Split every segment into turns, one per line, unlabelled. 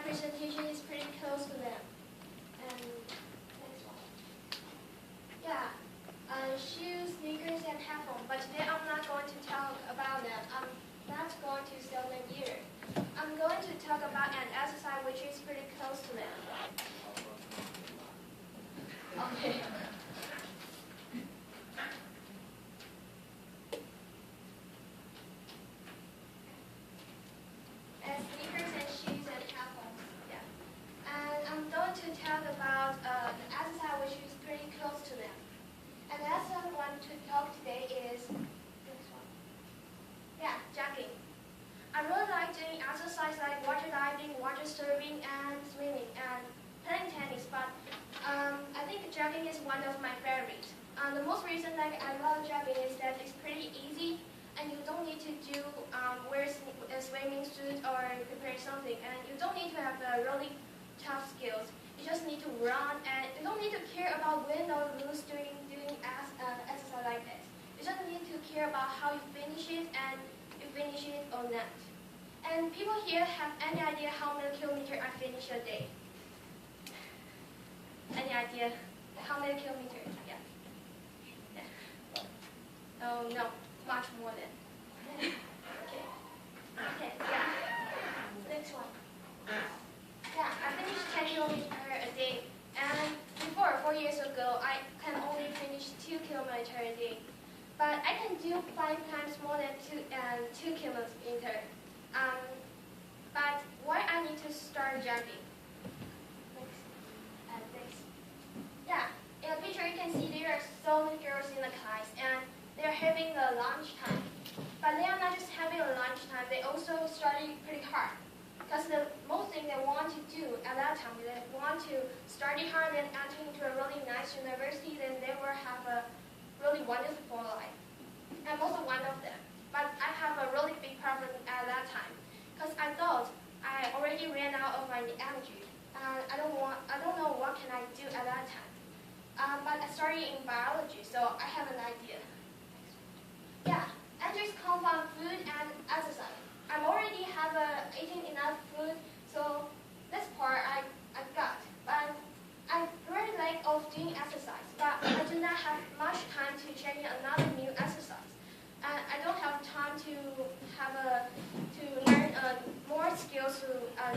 presentation is pretty close to them. And next one. Yeah, shoes, sneakers, and headphones. But today I'm not going to talk about them. I'm not going to sell them either. I'm going to talk about an exercise which is pretty close to them. Okay. And sneakers and shoes and headphones. Yeah. And I'm going to talk about an exercise which is pretty close to them. And the exercise I want to talk today is this one. Yeah, jogging. I really like doing exercise like water diving, water surfing, and swimming, and playing tennis. But I think jogging is one of my favorites. The most reason like I love jogging is that it's pretty easy, and you don't need to do wear a swimming suit or prepare something, and you don't need to have really tough skills. You just need to run, and you don't need to care about win or lose doing exercise like this. You just need to care about how you finish it and you finish it or not. And people here have any idea how many kilometers I finish a day? Any idea how many kilometers? Yeah. Oh no, much more than. Okay, yeah. Next one. Yeah, I finish 10 kilometers a day. And before, 4 years ago, I can only finish 2 kilometers a day. But I can do 5 times more than 2 kilometers. But why I need to start jogging? Next. Yeah, in the picture you can see there are so many girls in the class, and they are having a lunch time. But they are not just having a lunch time, they also study pretty hard. Because the most thing they want to do at that time, they want to study hard and enter into a really nice university, then they will have a really wonderful life. I'm also one of them. But I have a really big problem at that time. Because I thought I already ran out of my energy. I don't know what can I do at that time. But I started in biology, so I have an idea. Yeah, energies come from food and exercise. I already have eaten enough food, so this part I got. But I really like of doing exercise, but I do not have much time to change another new exercise. And I don't have time to learn more skills to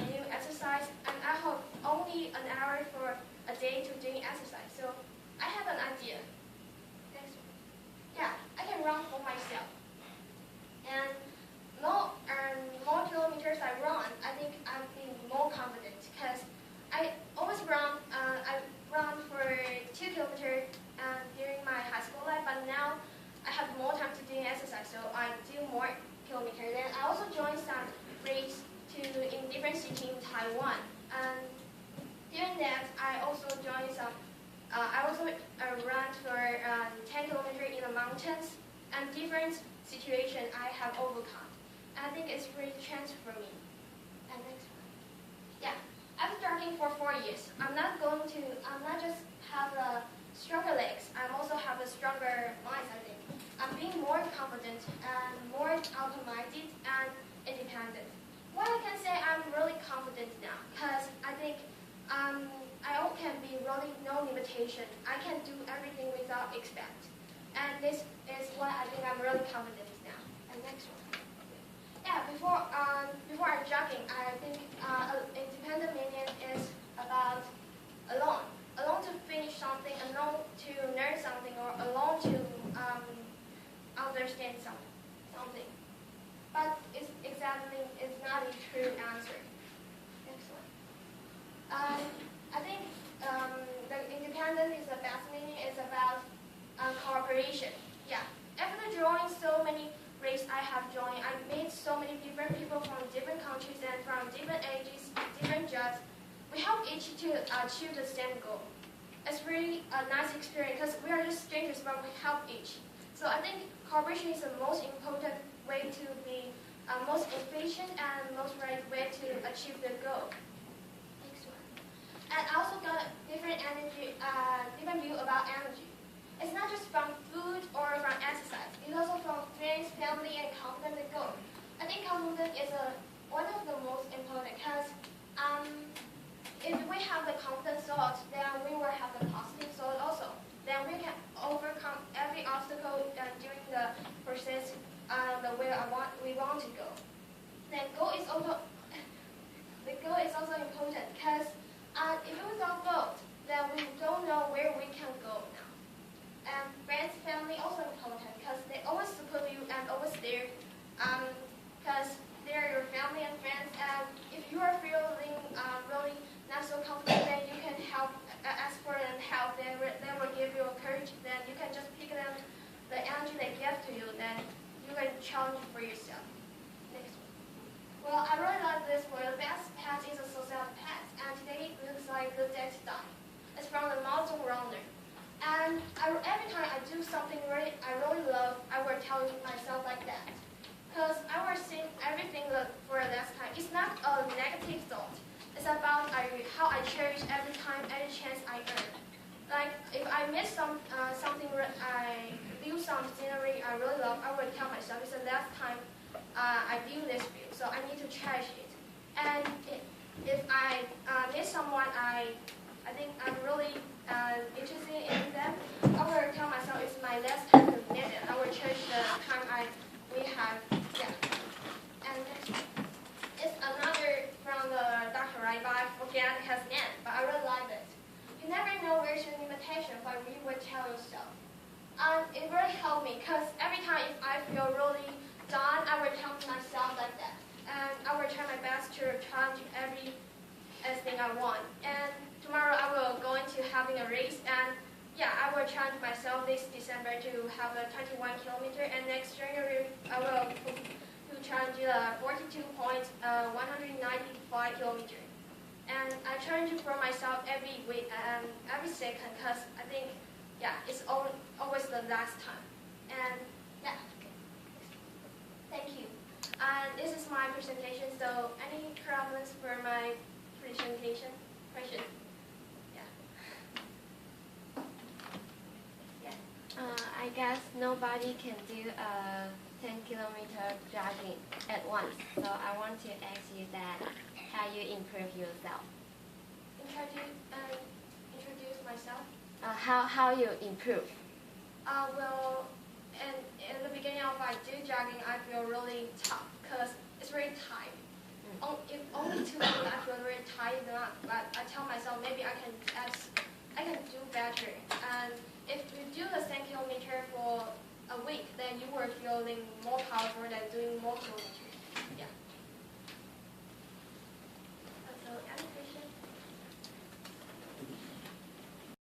new exercise, and I have only an hour for a day to doing exercise. So I have an idea. Next one. Yeah, I can run for myself. And more kilometers I run, I think I'm being more confident because I always run. I run for 2 kilometers during my high school life, but now I have more time to do exercise, so I do more kilometers. And I also joined some race in different cities in Taiwan. And during that, I also joined some. I also run for 10 kilometers in the mountains, and different situations I have overcome. I think it's a great chance for me. And next one. Yeah, after jogging for 4 years, I'm not just have stronger legs. I also have a stronger mind, I think. I'm being more confident and more open-minded and independent. Why I can say I'm really confident now? Because I think I can be really no limitation. I can do everything without expect. And this is why I think I'm really confident now. And next one. Yeah, before I'm jogging, I think independent meaning is about alone. Alone to finish something, alone to learn something, or alone to understand something. But it's not a true answer. Next one. I think the independent is the best meaning is about cooperation. Yeah. After joining so many races I have joined, I met so many different people from different countries and from different ages, different jobs. We help each to achieve the same goal. It's really a nice experience because we are just strangers, but we help each. So I think cooperation is the most important way to be most efficient and most right way to achieve the goal. Next one. And I also got different view about energy. It's not just from food or from exercise. It's also from friends, family, and confidence and goal. I think confidence is one of the most important because challenge for yourself. Next one. Well, I really like this one. The best path is a social path, and today it looks like the dead die. It's from the mountain runner. And every time I do something I really love, I will tell myself like that. Because I will think everything for the last time. It's not a negative thought. It's about how I cherish every time, every chance I earn. Like if I miss something, I view some scenery I really love, I will tell myself it's the last time I view this view, so I need to cherish it. And if I miss someone I think I'm really interested in them, I will tell myself it's my last time to meet them. I will cherish the time we have. Yeah. And next one. It's another from the Dr. Right, but I forget his name, but I really like it. You never know where's your limitation, but you will tell yourself. It really helped me, because every time if I feel really down, I will tell myself like that. And I will try my best to challenge everything I want. And tomorrow I will go into having a race, and yeah, I will challenge myself this December to have a 21 kilometer, and next January I will challenge the 195 kilometer. And I challenge it for myself every week and every second, because I think, yeah, it's always the last time. And yeah, thank you. And this is my presentation. So any problems for my presentation? Question? Yeah.
I guess nobody can do a 10-kilometer jogging at once. So I want to ask you that how you improve yourself.
Introduce myself.
How you improve?
Well, in the beginning of I do jogging, I feel really tough because it's very tight. If only 2 minutes, I feel very tired, but I tell myself maybe I can do better. And if you do the 10 kilometer for a week, then you will feeling more powerful than doing more kilometers. Yeah.